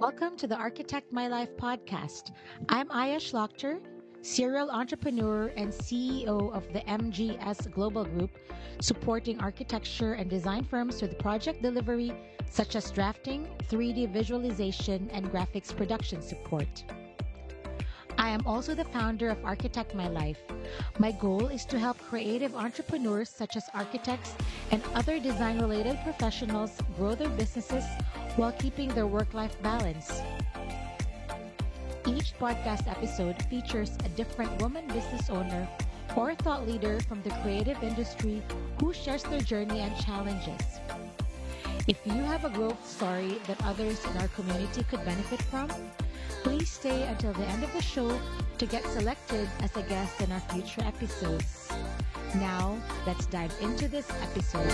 Welcome to the Architect My Life podcast. I'm Aya Schlachter, serial entrepreneur and CEO of the MGS Global Group, supporting architecture and design firms with project delivery such as drafting, 3D visualization, and graphics production support. I am also the founder of Architect My Life. My goal is to help creative entrepreneurs such as architects and other design-related professionals grow their businesses while keeping their work-life balance. Each podcast episode features a different woman business owner or thought leader from the creative industry who shares their journey and challenges. If you have a growth story that others in our community could benefit from, please stay until the end of the show to get selected as a guest in our future episodes. Now, let's dive into this episode.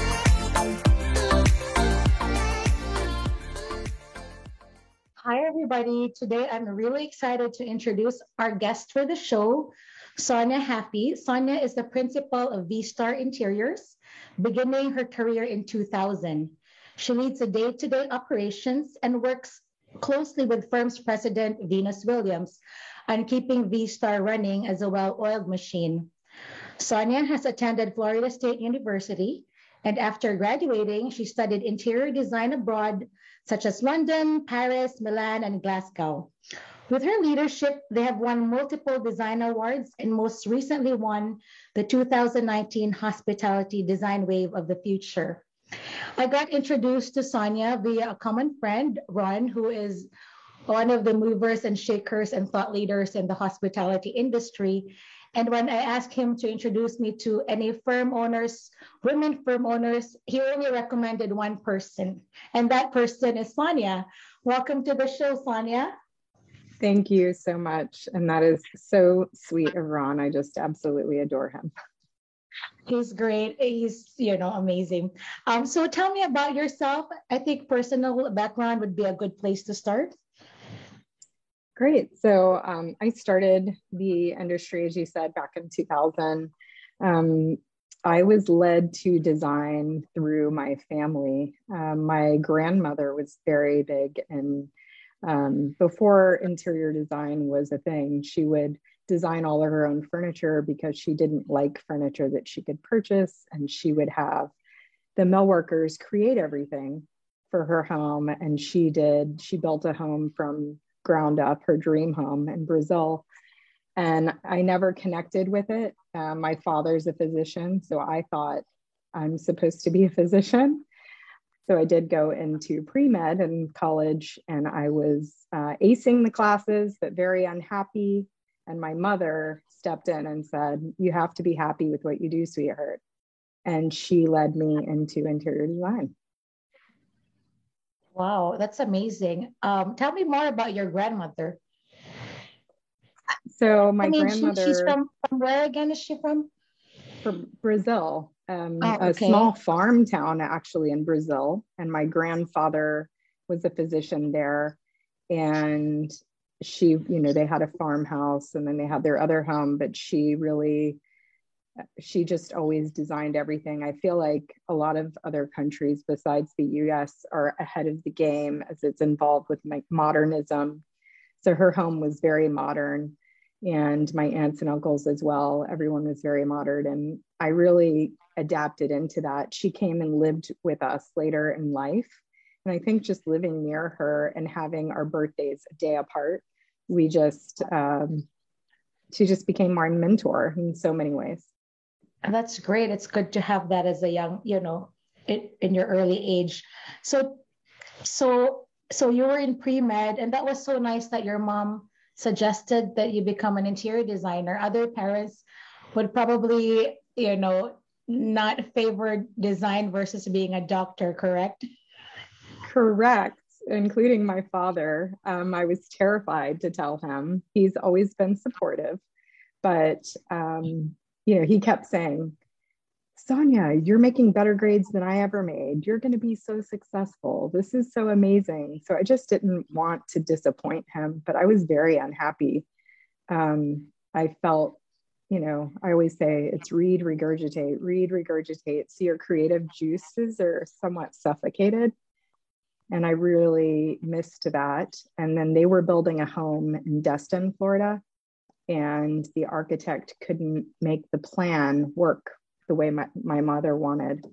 Hi, everybody. Today, I'm really excited to introduce our guest for the show, Sonia Happy. Sonia is the principal of V-Star Interiors, beginning her career in 2000. She leads the day-to-day operations and works closely with firm's president, Venus Williams, on keeping V-Star running as a well-oiled machine. Sonia has attended Florida State University, and after graduating, she studied interior design abroad, such as London, Paris, Milan, and Glasgow. With her leadership, they have won multiple design awards and most recently won the 2019 Hospitality Design Wave of the Future. I got introduced to Sonia via a common friend, Ron, who is one of the movers and shakers and thought leaders in the hospitality industry. And when I asked him to introduce me to any firm owners, women firm owners, he only recommended one person, and that person is Sonia. Welcome to the show, Sonia. Thank you so much. And that is so sweet of Ron. I just absolutely adore him. He's great. He's, amazing. So tell me about yourself. I think personal background would be a good place to start. Great. So I started the industry, as you said, back in 2000. I was led to design through my family. My grandmother was very big, and before interior design was a thing, she would design all of her own furniture because she didn't like furniture that she could purchase, and she would have the millworkers create everything for her home. And she built a home from ground up, her dream home in Brazil. And I never connected with it. My father's a physician, so I thought I'm supposed to be a physician. So I did go into pre-med in college, and I was acing the classes, but very unhappy. And my mother stepped in and said, "You have to be happy with what you do, sweetheart." And she led me into interior design. Wow, that's amazing. Tell me more about your grandmother. So my grandmother, she's from where again is she from? From Brazil, okay. A small farm town actually in Brazil. And my grandfather was a physician there. And they had a farmhouse, and then they had their other home, but she just always designed everything. I feel like a lot of other countries besides the US are ahead of the game as it's involved with modernism. So her home was very modern, and my aunts and uncles as well. Everyone was very modern, and I really adapted into that. She came and lived with us later in life. And I think just living near her and having our birthdays a day apart, she just became my mentor in so many ways. That's great. It's good to have that as a young, in your early age. So you were in pre-med, and that was so nice that your mom suggested that you become an interior designer. Other parents would probably, not favor design versus being a doctor, correct? Correct, including my father. I was terrified to tell him. He's always been supportive, but he kept saying, "Sonia, you're making better grades than I ever made. You're going to be so successful. This is so amazing." So I just didn't want to disappoint him, but I was very unhappy. I felt, I always say it's read, regurgitate. So your creative juices are somewhat suffocated. And I really missed that. And then they were building a home in Destin, Florida, and the architect couldn't make the plan work the way my mother wanted.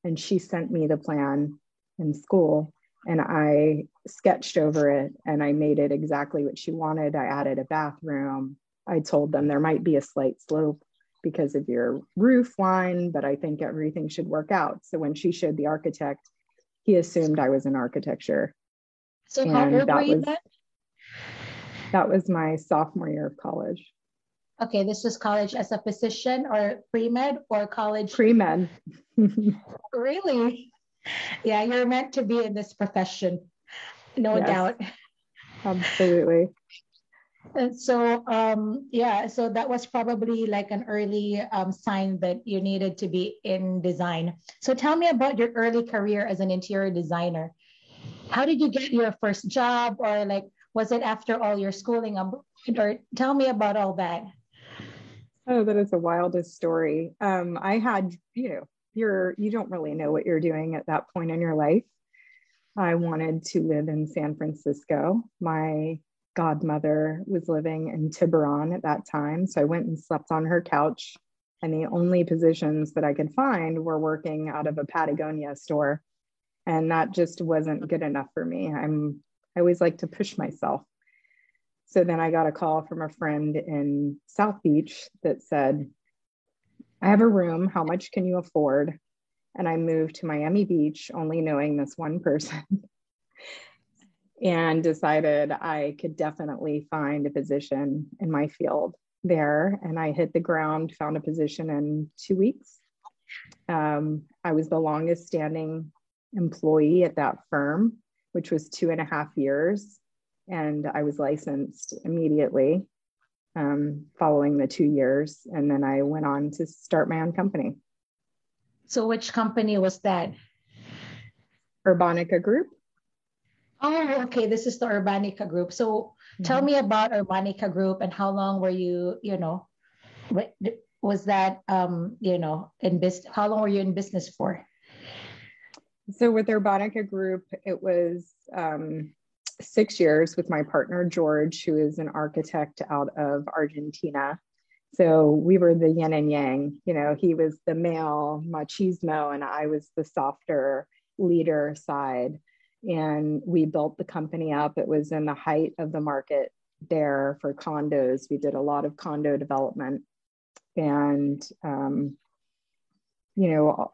And she sent me the plan in school, and I sketched over it and I made it exactly what she wanted. I added a bathroom. I told them there might be a slight slope because of your roof line, but I think everything should work out. So when she showed the architect, he assumed I was in architecture. So how And old were you then? that was my sophomore year of college. Okay, this was college as a physician or pre-med or college? Pre-med. Really? Yeah, you're meant to be in this profession, no Yes, doubt. absolutely. And so, yeah, so that was probably like an early sign that you needed to be in design. So tell me about your early career as an interior designer. How did you get your first job, or like, was it after all your schooling? Or tell me about all that. Oh, that is the wildest story. I had, you don't really know what you're doing at that point in your life. I wanted to live in San Francisco. My godmother was living in Tiburon at that time. So I went and slept on her couch. And the only positions that I could find were working out of a Patagonia store. And that just wasn't good enough for me. I always like to push myself. So then I got a call from a friend in South Beach that said, I have a room. How much can you afford? And I moved to Miami Beach, only knowing this one person, and decided I could definitely find a position in my field there. And I hit the ground, found a position in 2 weeks. I was the longest standing employee at that firm, which was 2.5 years. And I was licensed immediately following the 2 years. And then I went on to start my own company. So which company was that? Urbanica Group. Oh, okay. This is the Urbanica Group. So tell me about Urbanica Group and how long were you, what was that, in business? How long were you in business for? So with Urbanica Group, it was 6 years with my partner, George, who is an architect out of Argentina. So we were the yin and yang. He was the male machismo and I was the softer leader side. And we built the company up. It was in the height of the market there for condos. We did a lot of condo development. And,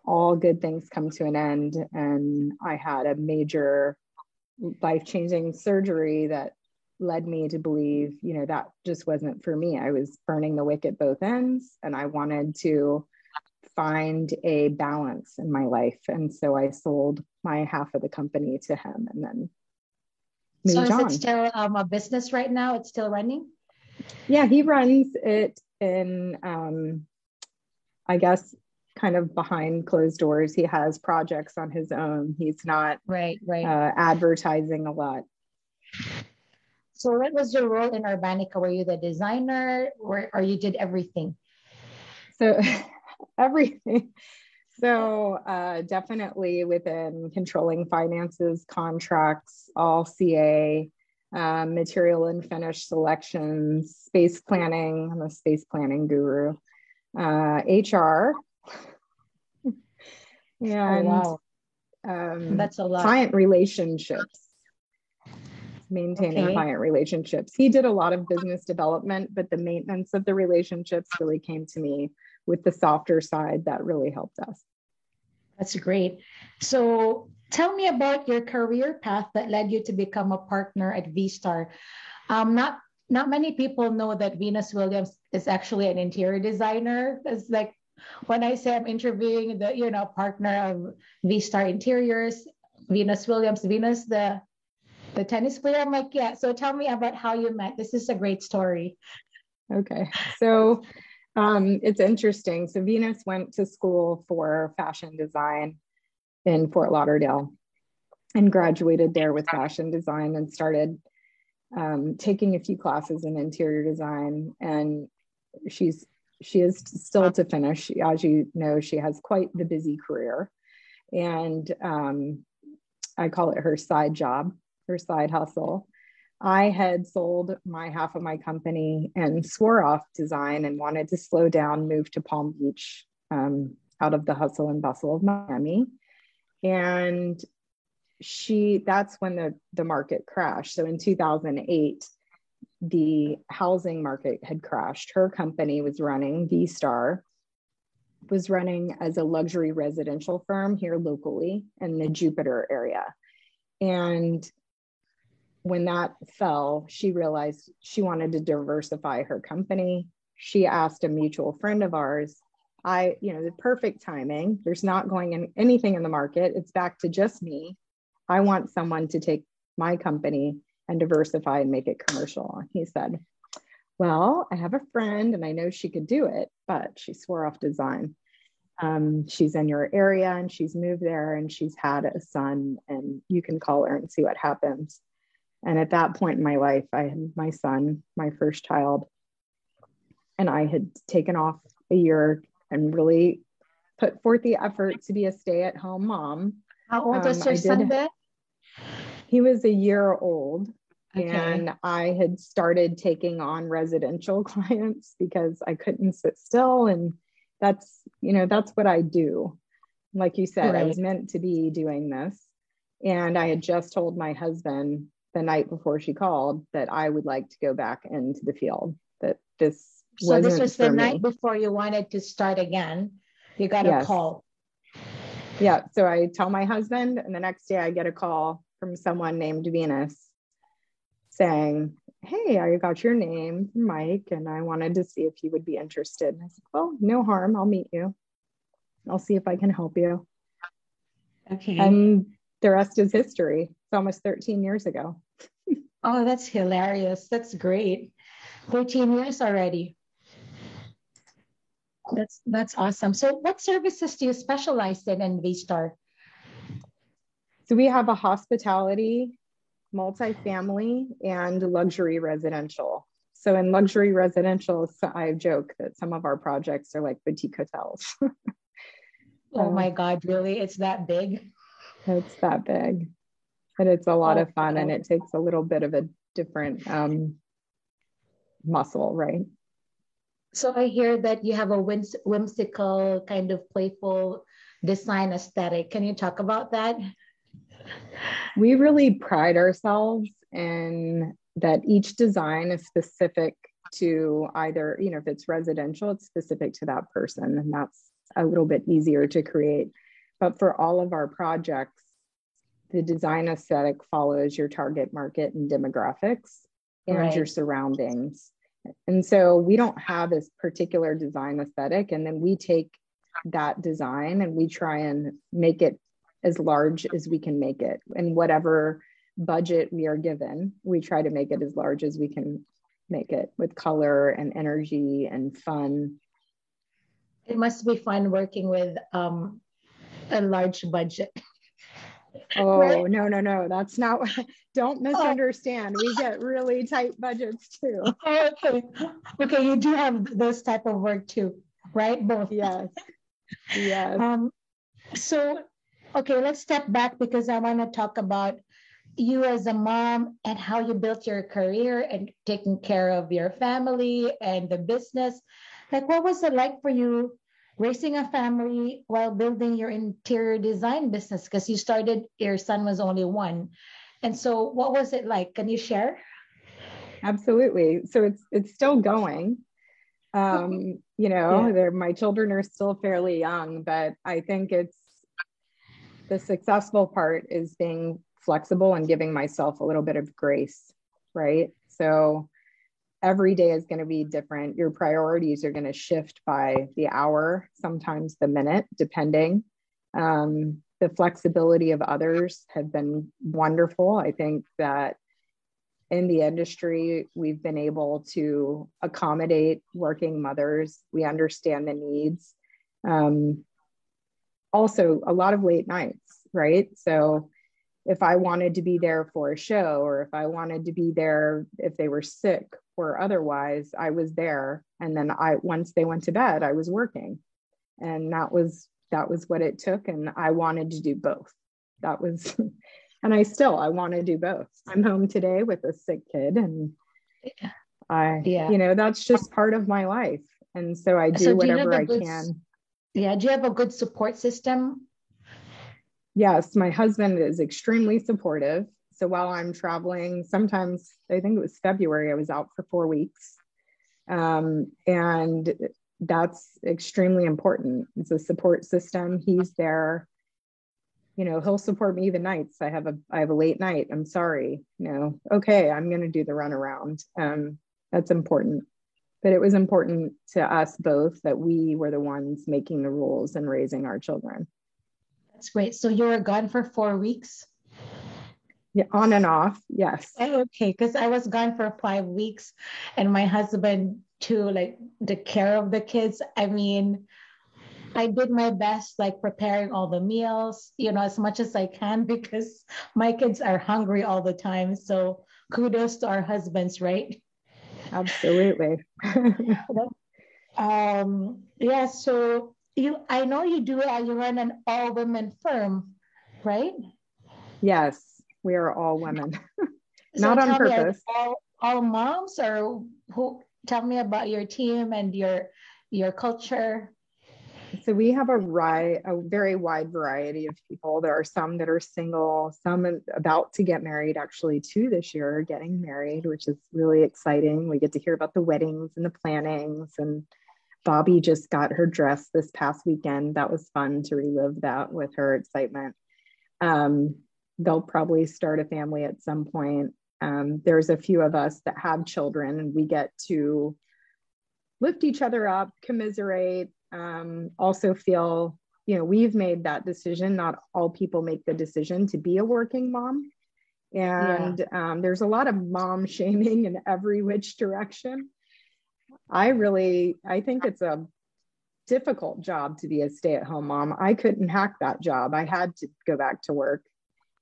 all good things come to an end. And I had a major life-changing surgery that led me to believe, that just wasn't for me. I was burning the wick at both ends and I wanted to find a balance in my life. And so I sold my half of the company to him and then So moved is it on. still a business right now? It's still running? Yeah, he runs it in, I guess, kind of behind closed doors. He has projects on his own. He's not Right. advertising a lot. So what was your role in Urbanica? Were you the designer or you did everything? So everything. So definitely within controlling finances, contracts, all CA, material and finish selections, space planning. I'm a space planning guru. HR. And wow. That's a lot. Client relationships. Maintaining client relationships. He did a lot of business development, but the maintenance of the relationships really came to me with the softer side that really helped us. That's great. So tell me about your career path that led you to become a partner at V-Star. Not many people know that Venus Williams is actually an interior designer. It's like when I say I'm interviewing the partner of V-Star Interiors, Venus Williams, Venus the tennis player. I'm like, yeah. So tell me about how you met. This is a great story. Okay. So it's interesting. So Venus went to school for fashion design in Fort Lauderdale and graduated there with fashion design and started taking a few classes in interior design. And she is still to finish. As you know, she has quite the busy career. And I call it her side job, her side hustle. I had sold my half of my company and swore off design and wanted to slow down, move to Palm Beach, out of the hustle and bustle of Miami. And that's when the market crashed. So in 2008, the housing market had crashed. Her company was running, V-Star, was running as a luxury residential firm here locally in the Jupiter area. And when that fell, she realized she wanted to diversify her company. She asked a mutual friend of ours, the perfect timing. There's not going in anything in the market. It's back to just me. I want someone to take my company and diversify and make it commercial. And he said, well, I have a friend and I know she could do it, but she swore off design. She's in your area and she's moved there and she's had a son, and you can call her and see what happens. And at that point in my life, I had my son, my first child, and I had taken off a year and really put forth the effort to be a stay-at-home mom. How old was your son then? He was a year old. Okay. And I had started taking on residential clients because I couldn't sit still. And that's what I do. Like you said, Right. I was meant to be doing this. And I had just told my husband the night before she called that I would like to go back into the field, that this So this was the for night me. before you wanted to start again. You got Yes. a call. Yeah. So I tell my husband, and the next day I get a call from someone named Venus saying, hey, I got your name from Mike and I wanted to see if you would be interested. And I said, well, no harm. I'll meet you. I'll see if I can help you. Okay. And the rest is history. It's almost 13 years ago. Oh, that's hilarious. That's great. 13 years already. That's awesome. So what services do you specialize in V-Star? So we have a hospitality, multifamily, and luxury residential. So in luxury residential, I joke that some of our projects are like boutique hotels. Oh my God, really? It's that big? It's that big. But it's a lot of fun, and it takes a little bit of a different muscle, right? So I hear that you have a whimsical, kind of playful design aesthetic. Can you talk about that? We really pride ourselves in that each design is specific to either, if it's residential, it's specific to that person, and that's a little bit easier to create. But for all of our projects, the design aesthetic follows your target market and demographics and your surroundings. And so we don't have this particular design aesthetic, and then we take that design and we try and make it as large as we can make it. And whatever budget we are given, we try to make it as large as we can make it, with color and energy and fun. It must be fun working with a large budget. Oh, right? No. That's not, don't misunderstand. We get really tight budgets too. Okay. You do have those type of work too, right? Both. Yes. So, okay, let's step back because I want to talk about you as a mom and how you built your career and taking care of your family and the business. Like, what was it like for you raising a family while building your interior design business? Because your son was only one. And so what was it like? Can you share? Absolutely. So it's still going. My children are still fairly young, but I think the successful part is being flexible and giving myself a little bit of grace, right? So every day is going to be different. Your priorities are going to shift by the hour, sometimes the minute, depending. The flexibility of others have been wonderful. I think that in the industry, we've been able to accommodate working mothers. We understand the needs. Also, a lot of late nights, right? So if I wanted to be there for a show, or if I wanted to be there if they were sick or otherwise, I was there. And then once they went to bed, I was working. And that was what it took. And I wanted to do both. That was And I want to do both. I'm home today with a sick kid, and Yeah. that's just part of my life. And so I So do do you have whatever a I good, can. yeah, do you have a good support system? Yes, my husband is extremely supportive. So while I'm traveling, sometimes I think it was February, I was out for 4 weeks. And that's extremely important. It's a support system. He's there. He'll support me the nights. I have a late night. I'm sorry. Okay, I'm going to do the runaround. That's important. But it was important to us both that we were the ones making the rules and raising our children. That's great. So you were gone for 4 weeks? Yeah, on and off. Yes. Okay, because I was gone for 5 weeks, and my husband too, like the care of the kids. I mean, I did my best, like preparing all the meals, as much as I can because my kids are hungry all the time. So kudos to our husbands, right? Absolutely. Yeah. So I know you run an all-women firm, right? Yes, we are all women. So Not on tell me, are they purpose. all moms, or who? Tell me about your team and your culture. So we have a very wide variety of people. There are some that are single, some about to get married, actually, two this year, getting married, which is really exciting. We get to hear about the weddings and the plannings. And Bobby just got her dress this past weekend. That was fun to relive that with her excitement. They'll probably start a family at some point. There's a few of us that have children, and we get to lift each other up, commiserate, also feel, we've made that decision. Not all people make the decision to be a working mom. And there's a lot of mom shaming in every which direction. I think it's a difficult job to be a stay-at-home mom. I couldn't hack that job. I had to go back to work.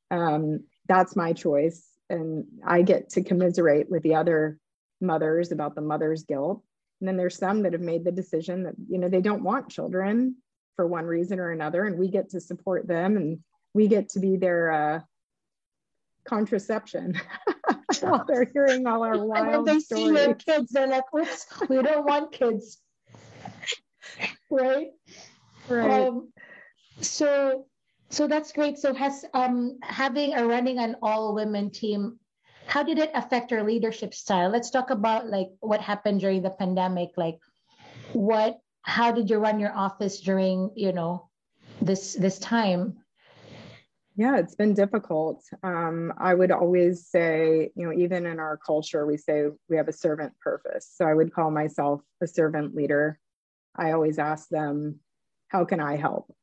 That's my choice. And I get to commiserate with the other mothers about the mother's guilt. And then there's some that have made the decision that, they don't want children for one reason or another. And we get to support them, and we get to be their contraception while they're hearing all our wild And when they stories. see your kids, they're like, oops, we don't want kids. Right? Right. So that's great. So has running an all-women team, how did it affect your leadership style? Let's talk about like what happened during the pandemic. Like how did you run your office during, this time? Yeah, it's been difficult. I would always say, even in our culture, we say we have a servant purpose. So I would call myself a servant leader. I always ask them, how can I help?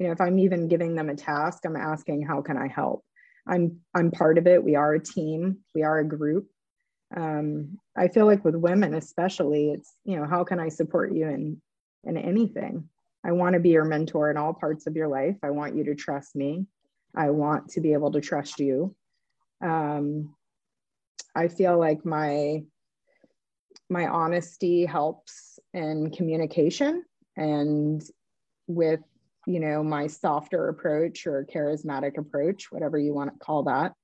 If I'm even giving them a task, I'm asking, how can I help? I'm part of it. We are a team. We are a group. I feel like with women, especially, it's, how can I support you in anything? I want to be your mentor in all parts of your life. I want you to trust me. I want to be able to trust you. I feel like my honesty helps in communication, and with, my softer approach or charismatic approach, whatever you want to call that,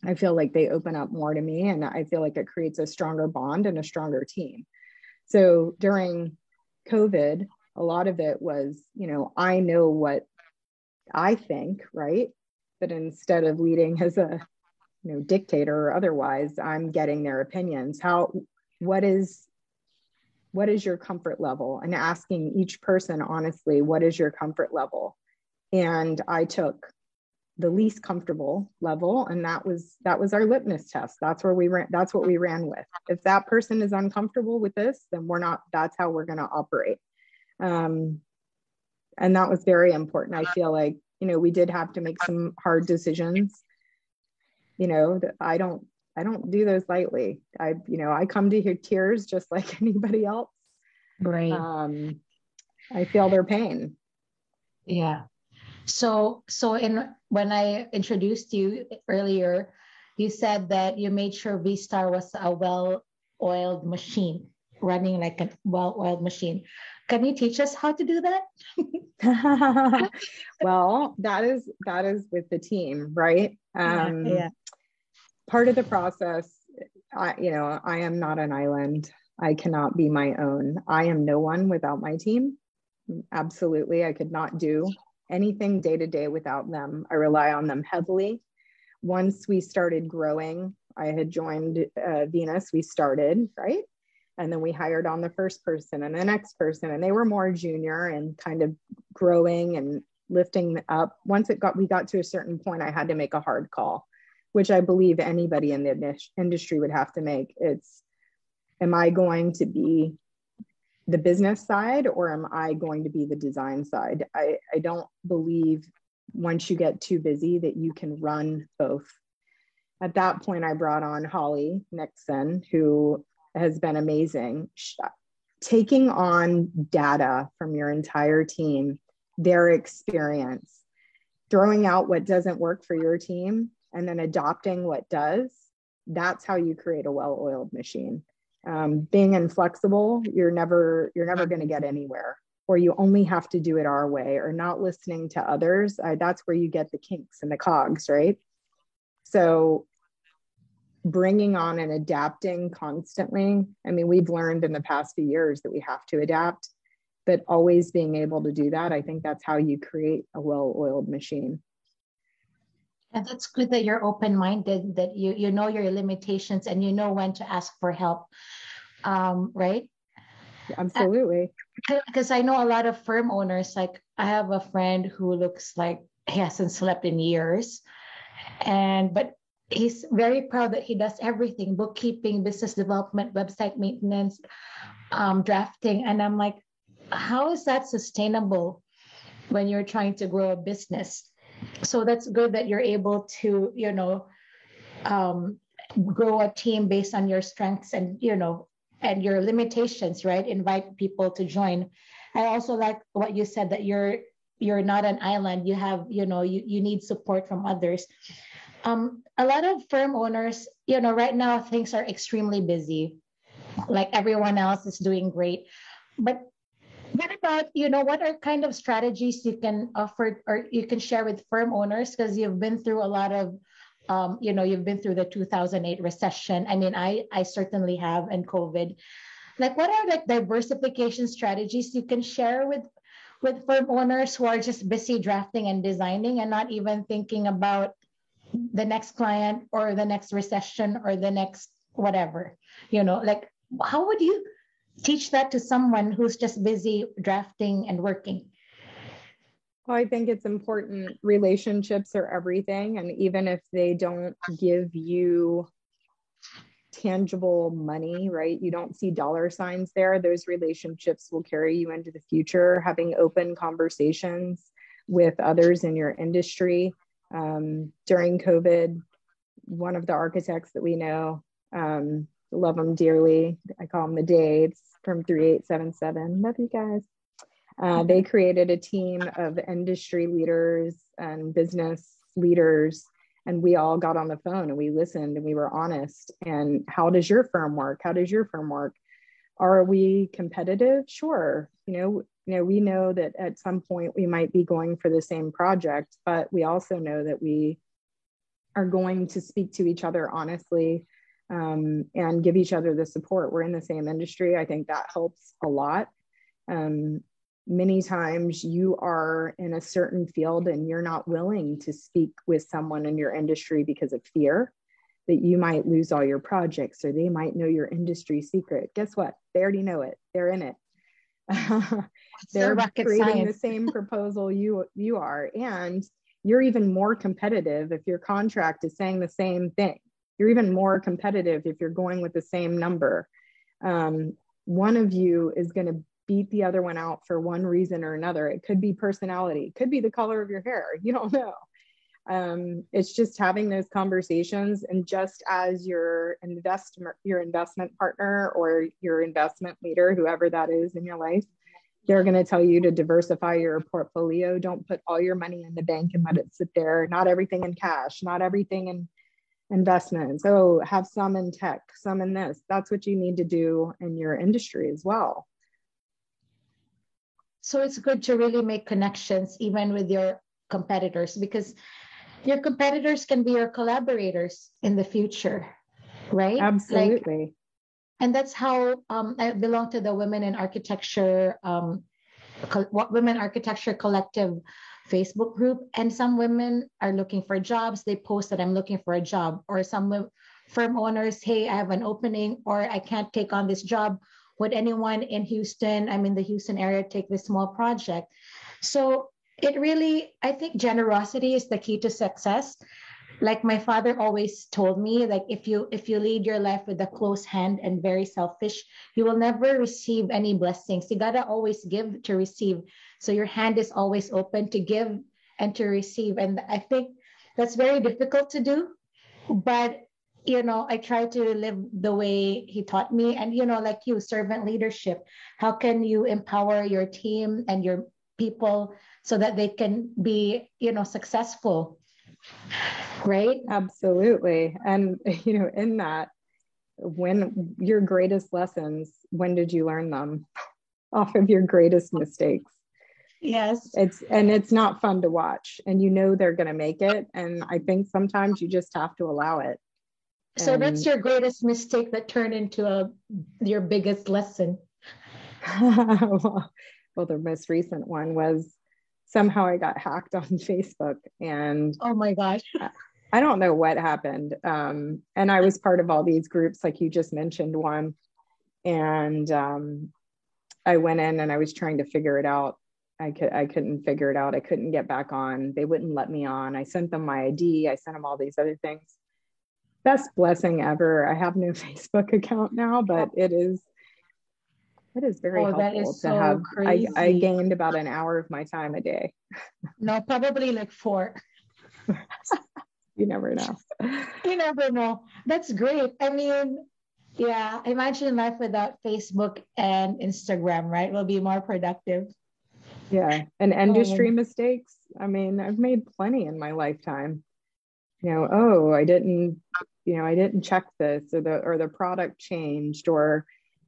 I feel like they open up more to me, and I feel like it creates a stronger bond and a stronger team. So during COVID, a lot of it was, I know what I think, right? But instead of leading as a, dictator or otherwise, I'm getting their opinions. What is your comfort level? And asking each person honestly, what is your comfort level? And I took the least comfortable level, and that was our litmus test. That's what we ran with. If that person is uncomfortable with this, then that's how we're going to operate. And that was very important. I feel like, we did have to make some hard decisions, that I don't do those lightly. I come to hear tears just like anybody else. Right. I feel their pain. Yeah. So when I introduced you earlier, you said that you made sure V-Star was a well-oiled machine, running like a well-oiled machine. Can you teach us how to do that? Well, that is with the team, right? Yeah. Part of the process, I am not an island. I cannot be my own. I am no one without my team. Absolutely. I could not do anything day to day without them. I rely on them heavily. Once we started growing, I had joined Venus, we started, right? And then we hired on the first person and the next person, and they were more junior and kind of growing and lifting up. Once we got to a certain point, I had to make a hard call, which I believe anybody in the industry would have to make. It's, am I going to be the business side or am I going to be the design side? I don't believe once you get too busy that you can run both. At that point, I brought on Holly Nixon, who has been amazing. Taking on data from your entire team, their experience, throwing out what doesn't work for your team, and then adopting what does, that's how you create a well-oiled machine. Being inflexible, you're never going to get anywhere, or you only have to do it our way, or not listening to others. That's where you get the kinks and the cogs, right? So bringing on and adapting constantly. I mean, we've learned in the past few years that we have to adapt, but always being able to do that, I think that's how you create a well-oiled machine. And that's good that you're open-minded, that you know your limitations and you know when to ask for help, right? Absolutely. Because I know a lot of firm owners, like I have a friend who looks like he hasn't slept in years, but he's very proud that he does everything: bookkeeping, business development, website maintenance, drafting. And I'm like, how is that sustainable when you're trying to grow a business? So that's good that you're able to, grow a team based on your strengths and, and your limitations, right? Invite people to join. I also like what you said, that you're not an island. You have, you need support from others. A lot of firm owners, right now things are extremely busy. Like everyone else is doing great. But what about, what are kind of strategies you can offer or you can share with firm owners? Because you've been through a lot of, you've been through the 2008 recession. I mean, I certainly have, and COVID. Like, what are like diversification strategies you can share with firm owners who are just busy drafting and designing and not even thinking about the next client or the next recession or the next whatever, like how would you teach that to someone who's just busy drafting and working? Well, I think it's important. Relationships are everything. And even if they don't give you tangible money, right? You don't see dollar signs there. Those relationships will carry you into the future. Having open conversations with others in your industry. During COVID, one of the architects that we know, love them dearly. I call them the Daves from 3877. Love you guys. They created a team of industry leaders and business leaders, and we all got on the phone and we listened and we were honest. And how does your firm work? How does your firm work? Are we competitive? Sure. We know that at some point we might be going for the same project, but we also know that we are going to speak to each other honestly, and give each other the support. We're in the same industry. I think that helps a lot. Many times you are in a certain field and you're not willing to speak with someone in your industry because of fear that you might lose all your projects or they might know your industry secret. Guess what? They already know it. They're in it. They're creating the same proposal you are. And you're even more competitive if your contract is saying the same thing. You're even more competitive if you're going with the same number. One of you is going to beat the other one out for one reason or another. It could be personality, it could be the color of your hair. You don't know. It's just having those conversations, and just as your investment partner or your investment leader, whoever that is in your life, they're going to tell you to diversify your portfolio. Don't put all your money in the bank and let it sit there. Not everything in cash, not everything in investments. Oh, have some in tech, some in this. That's what you need to do in your industry as well. So it's good to really make connections even with your competitors, because your competitors can be your collaborators in the future, right? Like, Absolutely. and that's how I belong to the Women in Architecture, Women Architecture Collective Facebook group. And some women are looking for jobs. They post that I'm looking for a job, or some firm owners, hey, I have an opening, or I can't take on this job. Would anyone in Houston, I'm in the Houston area, take this small project? So it really, I think generosity is the key to success. Like my father always told me, like if you lead your life with a close hand and very selfish, you will never receive any blessings. You gotta always give to receive. So your hand is always open to give and to receive. And I think that's very difficult to do, but I try to live the way he taught me. And like you, servant leadership, how can you empower your team and your people so that they can be successful, right? Absolutely. And, in that, when your greatest lessons, when did you learn them? Off of your greatest mistakes. Yes. It's not fun to watch, and they're going to make it. And I think sometimes you just have to allow it. So that's your greatest mistake that turned into your biggest lesson. well, the most recent one was somehow I got hacked on Facebook, and oh my gosh, I don't know what happened. And I was part of all these groups, like you just mentioned one, and I went in and I was trying to figure it out. I couldn't figure it out. I couldn't get back on. They wouldn't let me on. I sent them my ID. I sent them all these other things. Best blessing ever. I have no Facebook account now, but it is very helpful to have. I gained about an hour of my time a day. No, probably like 4. You never know. You never know. That's great. I mean, yeah, imagine life without Facebook and Instagram, right? Will be more productive. Yeah. And industry mistakes. I mean, I've made plenty in my lifetime. I didn't check this, or the product changed, or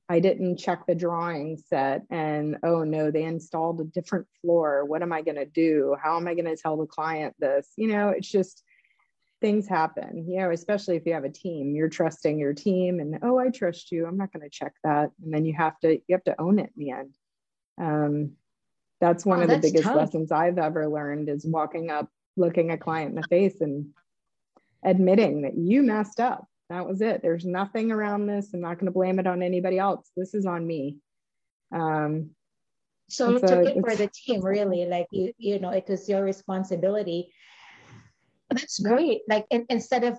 I didn't check the drawing set, and oh no, they installed a different floor. What am I going to do? How am I going to tell the client this? It's just things happen, especially if you have a team, you're trusting your team, and oh, I trust you, I'm not going to check that. And then you have to own it in the end. That's one of the biggest lessons I've ever learned, is walking up, looking a client in the face and admitting that you messed up. That was it. There's nothing around this. I'm not going to blame it on anybody else. This is on me. So you took it for the team, really, like it was your responsibility. That's great. Like instead of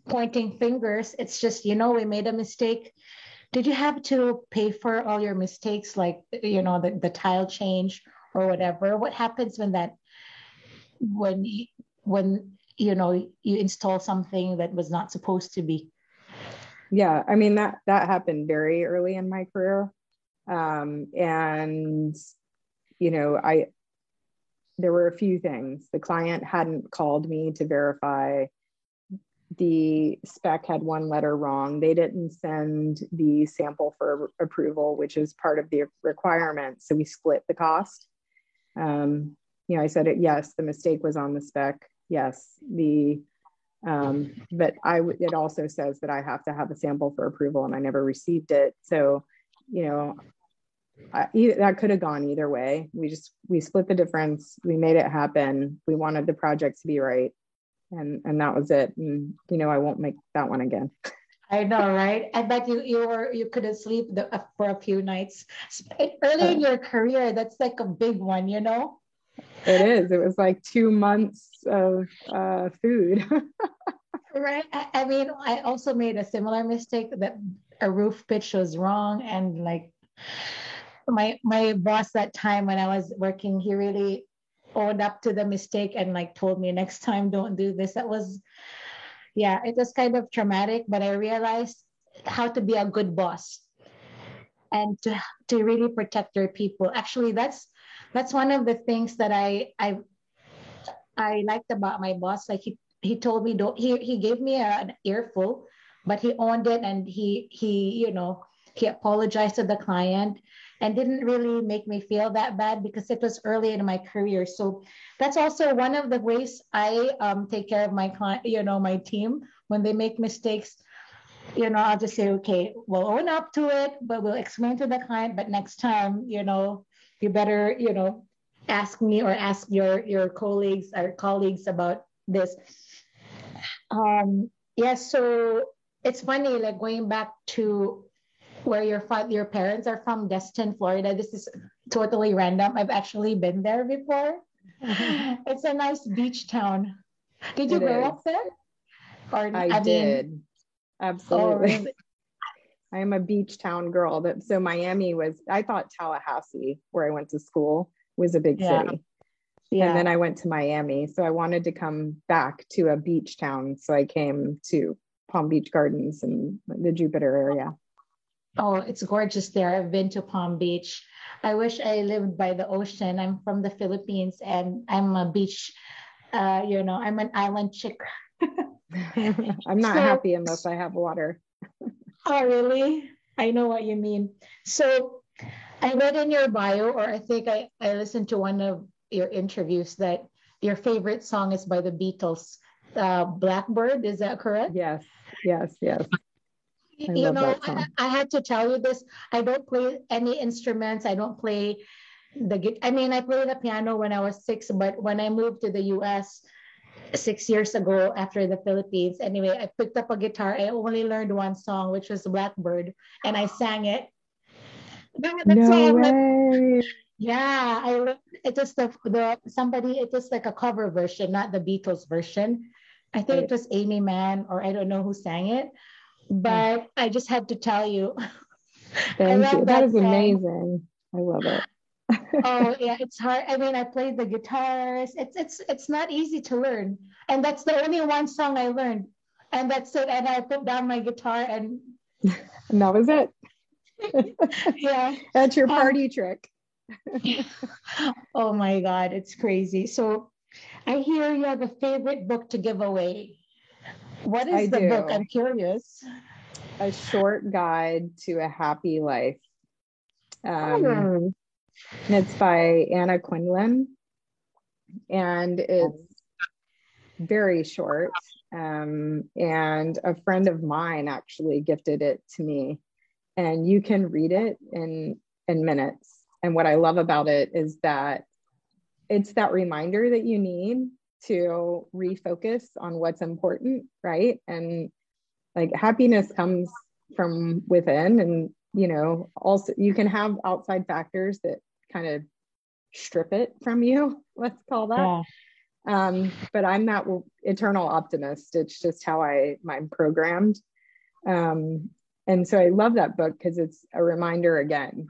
pointing fingers, it's just, we made a mistake. Did you have to pay for all your mistakes, like, the tile change or whatever? What happens when you install something that was not supposed to be? Yeah, I mean, that happened very early in my career. And there were a few things. The client hadn't called me to verify. The spec had one letter wrong. They didn't send the sample for approval, which is part of the requirement. So we split the cost. I said, yes, the mistake was on the spec. Yes, but it also says that I have to have a sample for approval, and I never received it. So, that could have gone either way. We split the difference. We made it happen. We wanted the project to be right. And that was it. And, I won't make that one again. I know, right? I bet you couldn't sleep for a few nights. Early in your career, that's like a big one, It is. It was like 2 months of food. Right. I mean, I also made a similar mistake, that a roof pitch was wrong. And like my boss that time when I was working, he really owned up to the mistake and like told me, next time don't do this. It was kind of traumatic, but I realized how to be a good boss and to really protect your people. Actually, that's one of the things that I liked about my boss. Like he told me, don't he gave me an earful, but he owned it, and he apologized to the client. and didn't really make me feel that bad because it was early in my career. So that's also one of the ways I take care of my client, my team when they make mistakes. I'll just say, okay, we'll own up to it, but we'll explain to the client. But next time, you better, ask me or ask your colleagues or colleagues about this. Yeah, so it's funny, like going back to where your parents are from, Destin, Florida. This is totally random. I've actually been there before. It's a nice beach town. Did you It grow is. up there? Or I I mean, did. oh, Absolutely. really? I am a beach town girl. So Miami I thought Tallahassee, where I went to school, was a big Yeah, city. And then yeah. I went to Miami. So I wanted to come back to a beach town. So I came to Palm Beach Gardens and the Jupiter area. Oh, it's gorgeous there. I've been to Palm Beach. I wish I lived by the ocean. I'm from the Philippines and I'm a beach, I'm an island chick. I'm not So, happy unless I have water. oh, really? I know what you mean. So, I read in your bio, or I think I listened to one of your interviews that your favorite song is by the Beatles, Blackbird. Is that correct? Yes, yes, yes. I You love know, that I, song. I had to tell you this. I don't play any instruments. I don't play I mean, I played the piano when I was 6, but when I moved to the US 6 years ago after the Philippines, anyway, I picked up a guitar. I only learned one song, which was Blackbird, and I sang it. That's No why I'm like, way. yeah, it was it was like a cover version, not the Beatles version. I think it Right. was Amy Mann, or I don't know who sang it, Oh, but I just had to tell you, I thank you. love That that is song. amazing. I love it. Oh yeah, it's hard. I mean, I played the guitars. It's not easy to learn, and that's the only one song I learned, and that's it. And I put down my guitar, and And that was it. yeah. That's your Um. party trick. Oh my God, it's crazy. So I hear you have a favorite book to give away. What I is the book? do. I'm curious. A short guide to a happy life. Um, Oh, and it's by Anna Quindlen, and it's very short. And a friend of mine actually gifted it to me, and you can read it in minutes. And what I love about it is that it's that reminder that you need to refocus on what's important, right? And like happiness comes from within, and also you can have outside factors that kind of strip it from you, let's call that. yeah. But I'm that eternal optimist. It's just how I'm programmed. And so I love that book because it's a reminder again,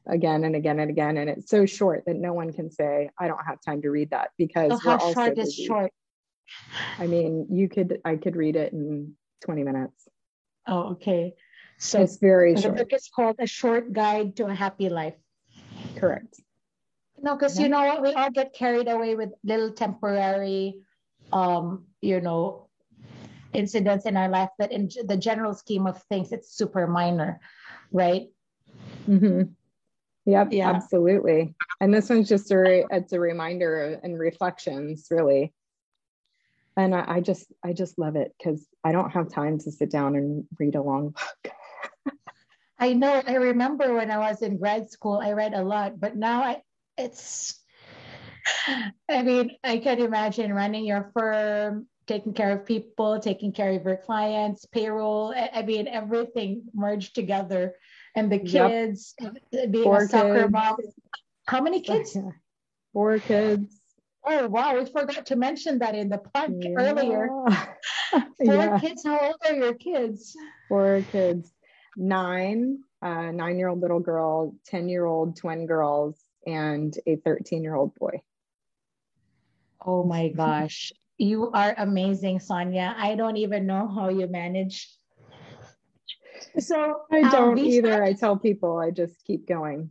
again and again and again. And it's so short that no one can say, I don't have time to read that, So because we're how all so short is busy. short? I mean, I could read it in 20 minutes. Oh, okay. It's So very the short. book is called A Short Guide to a Happy Life. Correct. No, because Yeah. you know what, we all get carried away with little temporary, um, you know, incidents in our life that in the general scheme of things, it's super minor, right? Mm-hmm. Yep, Yeah. absolutely. And this one's just it's a reminder and reflections, really. And I just love it because I don't have time to sit down and read a long book. I know. I remember when I was in grad school, I read a lot, but now it's, I mean, I can imagine running your firm, taking care of people, taking care of your clients, payroll. I mean, everything merged together. And the Yep. kids, being a 4 kids. soccer mom. How many kids? Yeah. 4 kids. Oh, wow. We forgot to mention that in the plug earlier. Yeah. Four Yeah. kids. How old are your kids? 4 kids. 9-year-old little girl, 10-year-old twin girls, and a 13-year-old boy. Oh my gosh. You are amazing, Sonia. I don't even know how you manage. So, I don't Visa, either. I tell people I just keep going.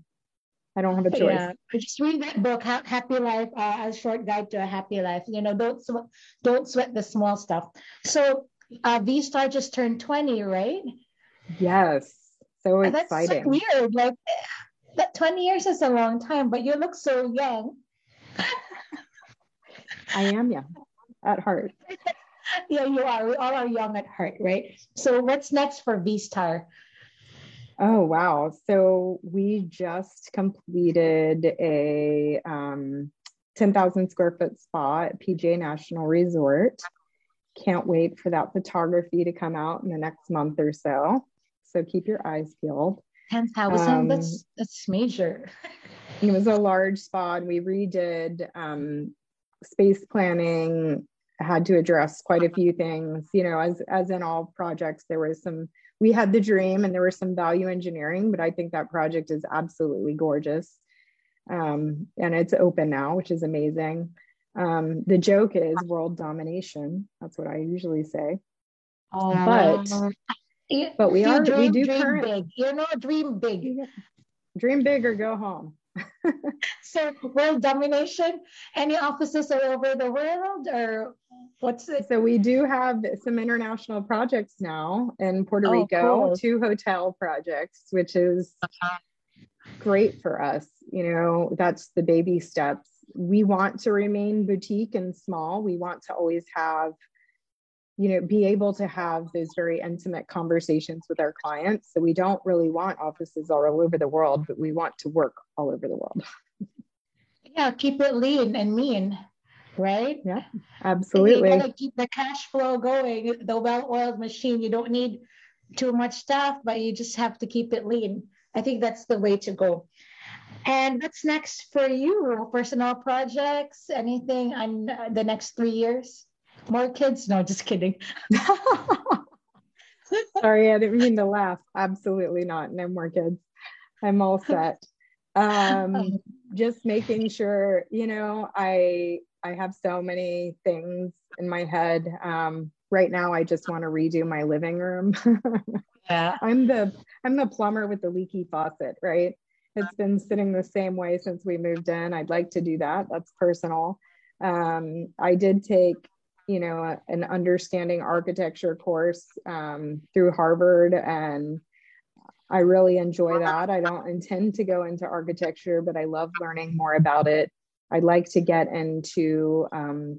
I don't have a choice. yeah, just read that book, Happy Life, A Short Guide to a Happy Life. Don't sweat the small stuff. So, V Star just turned 20, right? Yes. So That's so exciting. weird. Like, That 20 years is a long time, but you look so young. I am young at heart. Yeah, you are. We all are young at heart, right? So what's next for V-Star? Oh, wow. So we just completed a 10,000 square foot spa at PGA National Resort. Can't wait for that photography to come out in the next month or so. So keep your eyes peeled. 10,000, that's major. It was a large spa, and we redid space planning, had to address quite a few things. You know, as in all projects, there was some, we had the dream and there was some value engineering, but I think that project is absolutely gorgeous. And it's open now, which is amazing. The joke is world domination. That's what I usually say. But we do big. You know, dream big. Dream big or go home. So world domination, any offices all over the world, or what's it? So we do have some international projects now in Puerto Rico, cool. 2 hotel projects, which is great for us. You know, that's the baby steps. We want to remain boutique and small. We want to always have, you know, be able to have those very intimate conversations with our clients. So we don't really want offices all over the world, but we want to work all over the world. Yeah, keep it lean and mean, right? Yeah, absolutely. You gotta keep the cash flow going, the well-oiled machine. You don't need too much staff, but you just have to keep it lean. I think that's the way to go. And what's next for you? Personal projects, anything on the next 3 years? More kids? No, just kidding. Sorry, I didn't mean to laugh. Absolutely not. No more kids. I'm all set. Just making sure, you know, I have so many things in my head. Right now, I just want to redo my living room. Yeah. I'm the plumber with the leaky faucet, right? It's been sitting the same way since we moved in. I'd like to do that. That's personal. I did take, you know, an understanding architecture course through Harvard, and I really enjoy that. I don't intend to go into architecture, but I love learning more about it. I'd like to get into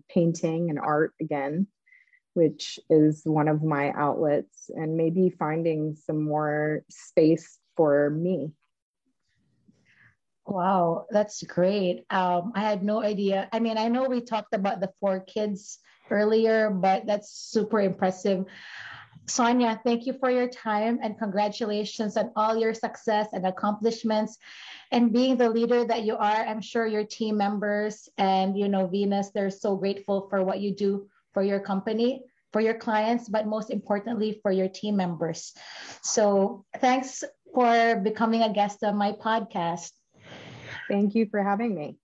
painting and art again, which is one of my outlets, and maybe finding some more space for me. Wow, that's great. I had no idea. I mean, I know we talked about the 4 kids earlier, but that's super impressive. Sonia, thank you for your time, and congratulations on all your success and accomplishments and being the leader that you are. I'm sure your team members and, you know, Venus, they're so grateful for what you do for your company, for your clients, but most importantly, for your team members. So thanks for becoming a guest on my podcast. Thank you for having me.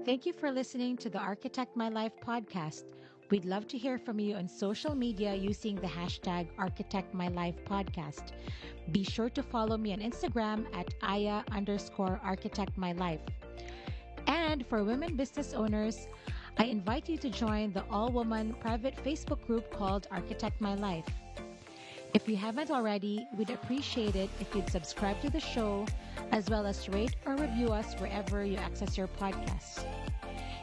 Thank you for listening to the Architect My Life podcast. We'd love to hear from you on social media using the hashtag Architect My Life podcast. Be sure to follow me on Instagram at Aya_Architect My Life. And for women business owners, I invite you to join the all-woman private Facebook group called Architect My Life. If you haven't already, we'd appreciate it if you'd subscribe to the show, as well as rate or review us wherever you access your podcasts.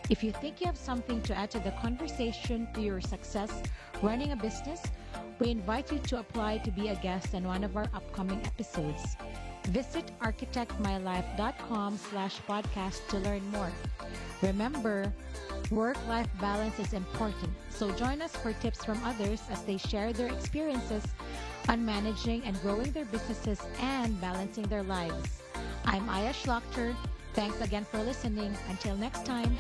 If you think you have something to add to the conversation to your success running a business, we invite you to apply to be a guest on one of our upcoming episodes. Visit architectmylife.com/podcast to learn more. Remember, work-life balance is important, so join us for tips from others as they share their experiences on managing and growing their businesses and balancing their lives. I'm Aya Schlachter. Thanks again for listening. Until next time.